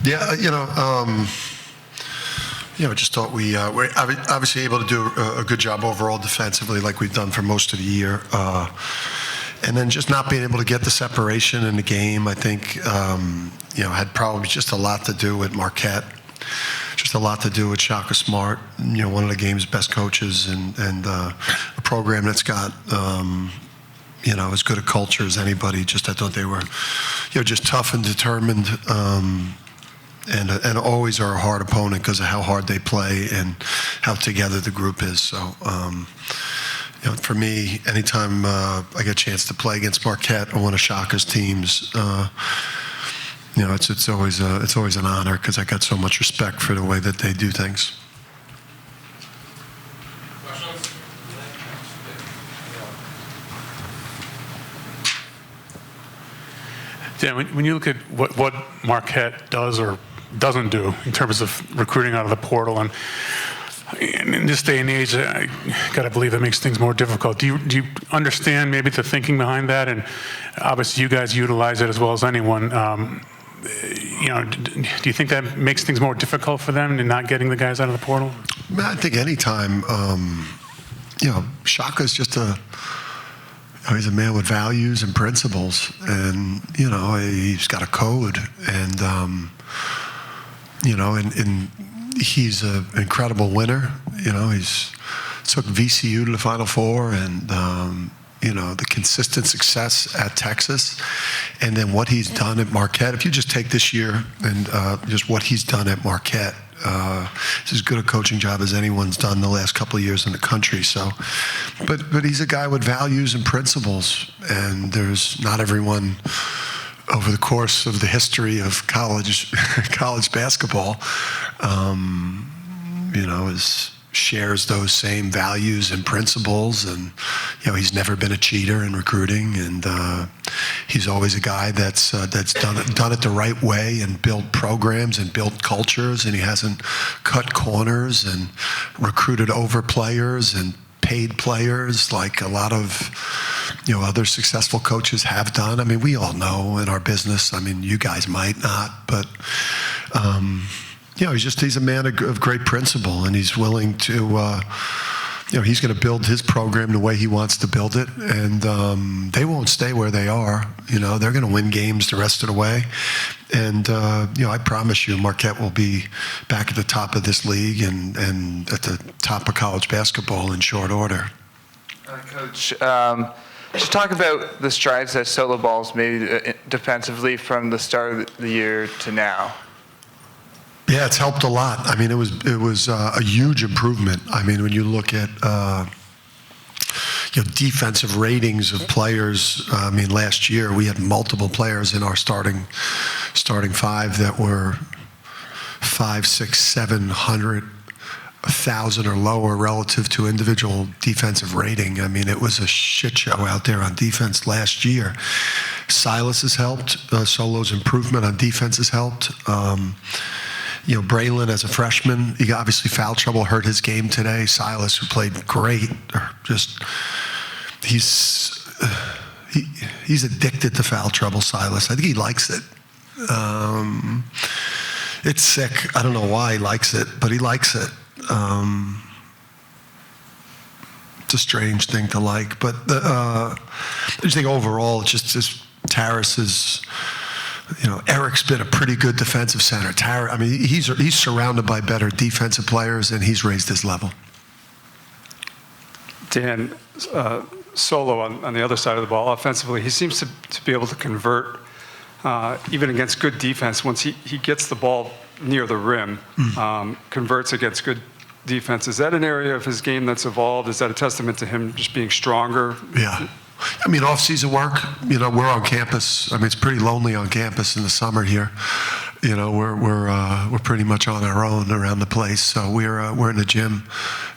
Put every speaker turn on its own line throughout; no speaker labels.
Yeah, I just thought we're obviously able to do a good job overall defensively, like we've done for most of the year. And then just not being able to get the separation in the game, I think, had probably just a lot to do with Marquette. Just a lot to do with Shaka Smart, one of the game's best coaches, and a program that's got, as good a culture as anybody. Just I thought they were, just tough and determined, and always are a hard opponent because of how hard they play and how together the group is. So, for me, anytime I get a chance to play against Marquette or one of Shaka's teams, it's always an honor because I got so much respect for the way that they do things.
Dan, when you look at what Marquette does or doesn't do in terms of recruiting out of the portal, and in this day and age, I got to believe that makes things more difficult. Do you understand maybe the thinking behind that? And obviously, you guys utilize it as well as anyone. Do you think that makes things more difficult for them in not getting the guys out of the portal?
I think anytime, Shaka's just he's a man with values and principles, and he's got a code, and and he's an incredible winner. He's took VCU to the Final Four, and the consistent success at Texas, and then what he's done at Marquette. If you just take this year and just what he's done at Marquette, it's as good a coaching job as anyone's done the last couple of years in the country. So, but he's a guy with values and principles, and there's not everyone over the course of the history of college basketball, shares those same values and principles, and he's never been a cheater in recruiting, and he's always a guy that's done it the right way and built programs and built cultures, and he hasn't cut corners and recruited over players and paid players like a lot of other successful coaches have done. I mean, we all know in our business. I mean, you guys might not, but he's a man of great principle, and he's willing to, he's going to build his program the way he wants to build it, and they won't stay where they are. They're going to win games the rest of the way, and I promise you, Marquette will be back at the top of this league and at the top of college basketball in short order.
Coach, just talk about the strides that Solo Ball's made defensively from the start of the year to now.
Yeah, it's helped a lot. I mean, it was a huge improvement. I mean, when you look at defensive ratings of players. I mean, last year we had multiple players in our starting five that were 500, 600, 700, 1,000 or lower relative to individual defensive rating. I mean, it was a shit show out there on defense last year. Silus has helped. Solo's improvement on defense has helped. Braylon as a freshman, he obviously foul trouble hurt his game today. Silus, who played great, he's addicted to foul trouble, Silus. I think he likes it. It's sick. I don't know why he likes it, but he likes it. It's a strange thing to like, but I just think overall, it's just Taras is. Eric's been a pretty good defensive center. He's surrounded by better defensive players, and he's raised his level.
Dan, Solo on the other side of the ball, offensively, he seems to be able to convert even against good defense. Once he gets the ball near the rim, converts against good defense. Is that an area of his game that's evolved? Is that a testament to him just being stronger?
Yeah. I mean, off-season work, we're on campus. I mean, it's pretty lonely on campus in the summer here. We're pretty much on our own around the place. So we're in the gym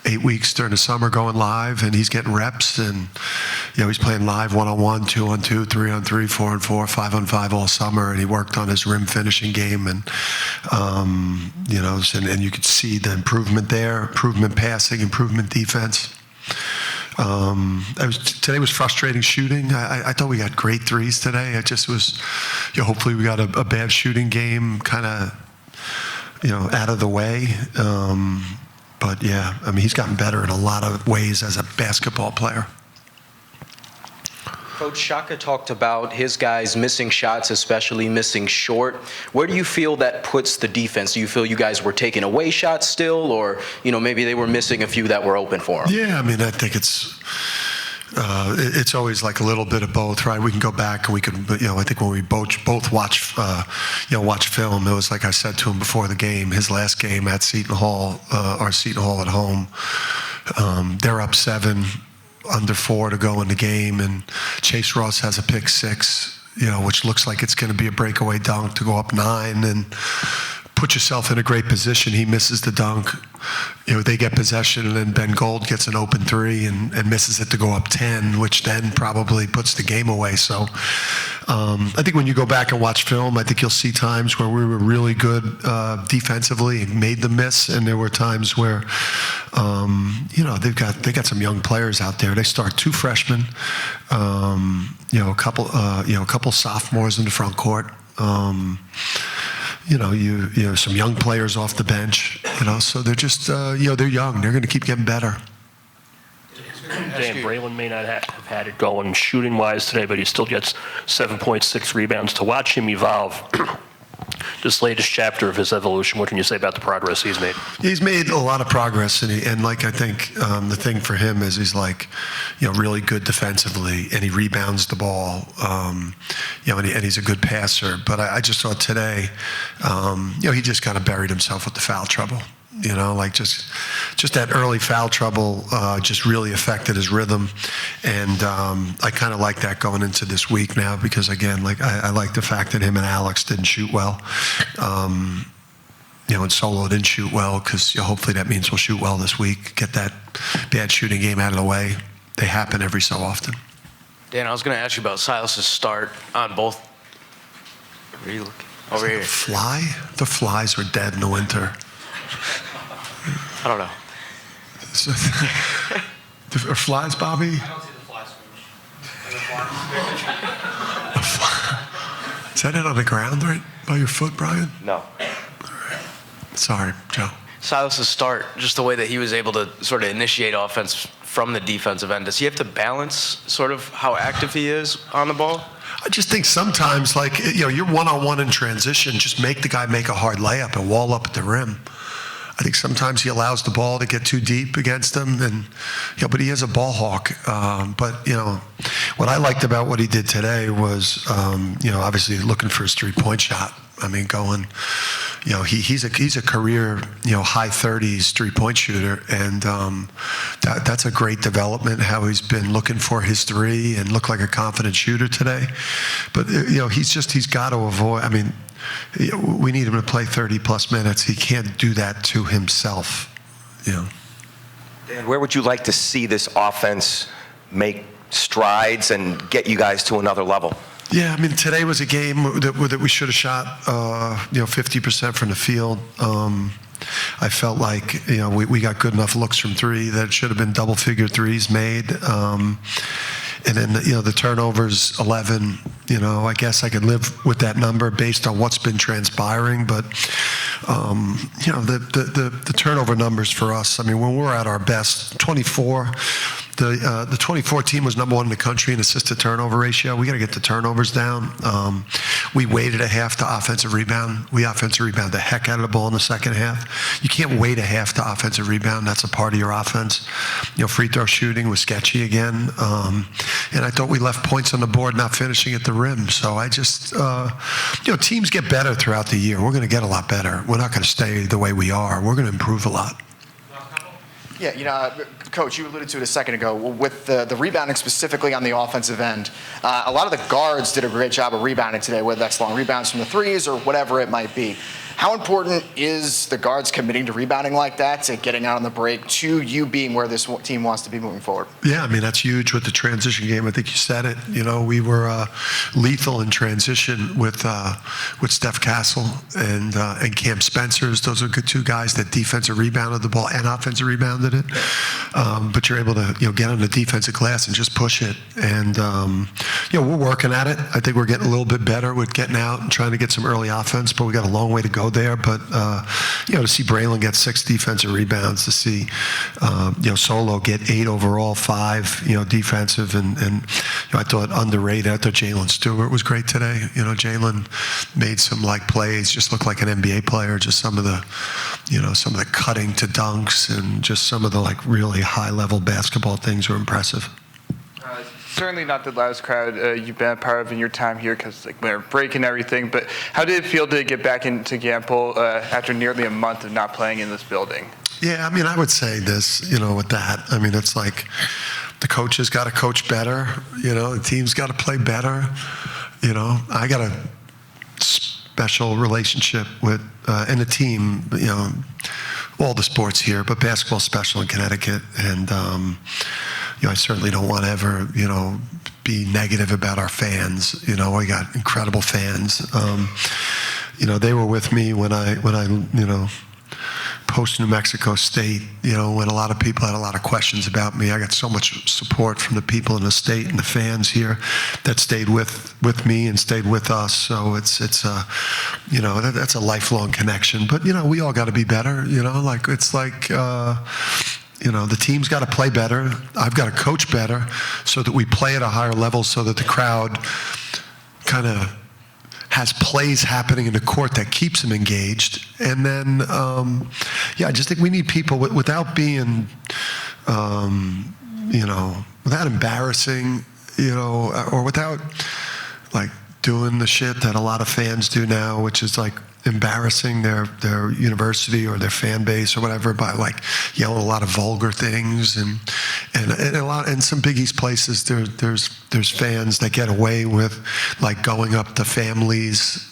8 weeks during the summer going live, and he's getting reps, and he's playing live 1-on-1, 2-on-2, 3-on-3, 4-on-4, 5-on-5 all summer, and he worked on his rim finishing game, and and you could see the improvement there, improvement passing, improvement defense. Today was frustrating shooting. I thought we got great threes today. It just was, hopefully we got a bad shooting game kind of out of the way. But yeah, I mean, he's gotten better in a lot of ways as a basketball player.
Coach Shaka talked about his guys missing shots, especially missing short. Where do you feel that puts the defense? Do you feel you guys were taking away shots still, or maybe they were missing a few that were open for them?
Yeah, I mean, I think it's always like a little bit of both, right? We can go back and we could, I think when we both watch, watch film, it was like I said to him before the game, his last game at Seton Hall, our Seton Hall at home, they're up 7, under 4 to go in the game, and Chase Ross has a pick 6, which looks like it's going to be a breakaway dunk to go up 9 and put yourself in a great position. He misses the dunk. They get possession, and then Ben Gold gets an open 3 and misses it to go up 10, which then probably puts the game away. So I think when you go back and watch film, I think you'll see times where we were really good defensively and made them miss, and there were times where they got some young players out there. They start 2 freshmen, a couple sophomores in the front court. Some young players off the bench, so they're just, they're young. They're going to keep getting better.
Dan Braylon may not have had it going shooting-wise today, but he still gets 7.6 rebounds. To watch him evolve, this latest chapter of his evolution, what can you say about the progress he's made? He's made
a lot of progress, and I think the thing for him is he's really good defensively, and he rebounds the ball, and he's a good passer. But I just thought today, he just kind of buried himself with the foul trouble. Just that early foul trouble just really affected his rhythm, and I kind of like that going into this week now, because again, I like the fact that him and Alex didn't shoot well, and Solo didn't shoot well, because hopefully that means we'll shoot well this week, get that bad shooting game out of the way. They happen every so often.
Dan, I was going to ask you about Silas's start on both. Where are you looking? Over here.
The flies are dead in the winter.
I don't know.
Are flies, Bobby?
I don't see the flies finish.
Is that it on the ground right by your foot, Brian?
No.
All right. Sorry, Joe.
Silas's start, just the way that he was able to sort of initiate offense from the defensive end, does he have to balance sort of how active he is on the ball?
I just think sometimes, you're one-on-one in transition, just make the guy make a hard layup and wall up at the rim. I think sometimes he allows the ball to get too deep against him, and but he is a ball hawk. But what I liked about what he did today was, obviously looking for his 3-point shot. I mean, going, he's a career, high 30s 3-point shooter, and that's a great development. How he's been looking for his 3 and looked like a confident shooter today. But he's got to avoid. I mean, we need him to play 30-plus minutes. He can't do that to himself.
Dan, where would you like to see this offense make strides and get you guys to another level?
Yeah, I mean, today was a game that we should have shot, 50% from the field. I felt like, we got good enough looks from 3 that it should have been double-figure 3s made. And then, the turnovers, 11, I guess I could live with that number based on what's been transpiring. But, the turnover numbers for us, I mean, when we're at our best, 24, the 24 team was number 1 in the country in assist to turnover ratio. We got to get the turnovers down. We waited a half to offensive rebound. We offensive rebound the heck out of the ball in the second half. You can't wait a half to offensive rebound. That's a part of your offense. Free throw shooting was sketchy again. And I thought we left points on the board not finishing at the rim. So I just, teams get better throughout the year. We're going to get a lot better. We're not going to stay the way we are. We're going to improve a lot.
Yeah, Coach, you alluded to it a second ago. With the rebounding specifically on the offensive end, a lot of the guards did a great job of rebounding today, whether that's long rebounds from the 3s or whatever it might be. How important is the guards committing to rebounding like that, to getting out on the break, to you being where this team wants to be moving forward?
Yeah, I mean, that's huge with the transition game. I think you said it. We were lethal in transition with Steph Castle and Cam Spencers. Those are good 2 guys that defensive rebounded the ball and offensive rebounded it. But you're able to get on the defensive glass and just push it. And we're working at it. I think we're getting a little bit better with getting out and trying to get some early offense, but we got a long way to go there, but to see Braylon get 6 defensive rebounds, to see Solo get 8 overall, 5 defensive, and I thought underrated. I thought Jalen Stewart was great today. Jalen made some plays, just looked like an NBA player. Just some of the cutting to dunks and just some of the really high level basketball things were impressive.
Certainly not the loudest crowd you've been a part of in your time here, because we're breaking everything. But how did it feel to get back into Gampel after nearly a month of not playing in this building?
Yeah, I would say this, with that. It's like the coaches got to coach better. The team's got to play better. I got a special relationship with and the team. All the sports here, but basketball special in Connecticut, and I certainly don't want to ever, be negative about our fans. We got incredible fans. They were with me when I post New Mexico State, when a lot of people had a lot of questions about me. I got so much support from the people in the state and the fans here that stayed with me and stayed with us. So it's that's a lifelong connection. But we all got to be better. The team's got to play better. I've got to coach better so that we play at a higher level, so that the crowd kind of has plays happening in the court that keeps them engaged. And then, I just think we need people without being, without embarrassing, or without doing the shit that a lot of fans do now, which is embarrassing their university or their fan base or whatever by yelling a lot of vulgar things and a lot in some Big East places there's fans that get away with going up to families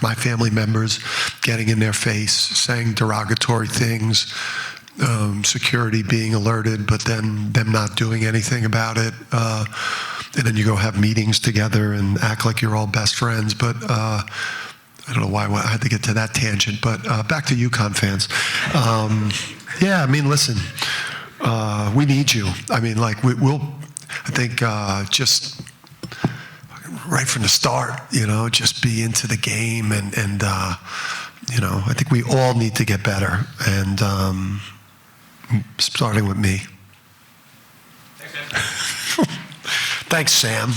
my family members, getting in their face, saying derogatory things, security being alerted but then them not doing anything about it, and then you go have meetings together and act like you're all best friends. But I don't know why I had to get to that tangent, but back to UConn fans. Listen, we need you. We'll, I think, just right from the start, just be into the game, and I think we all need to get better, and starting with me. Thanks, Sam.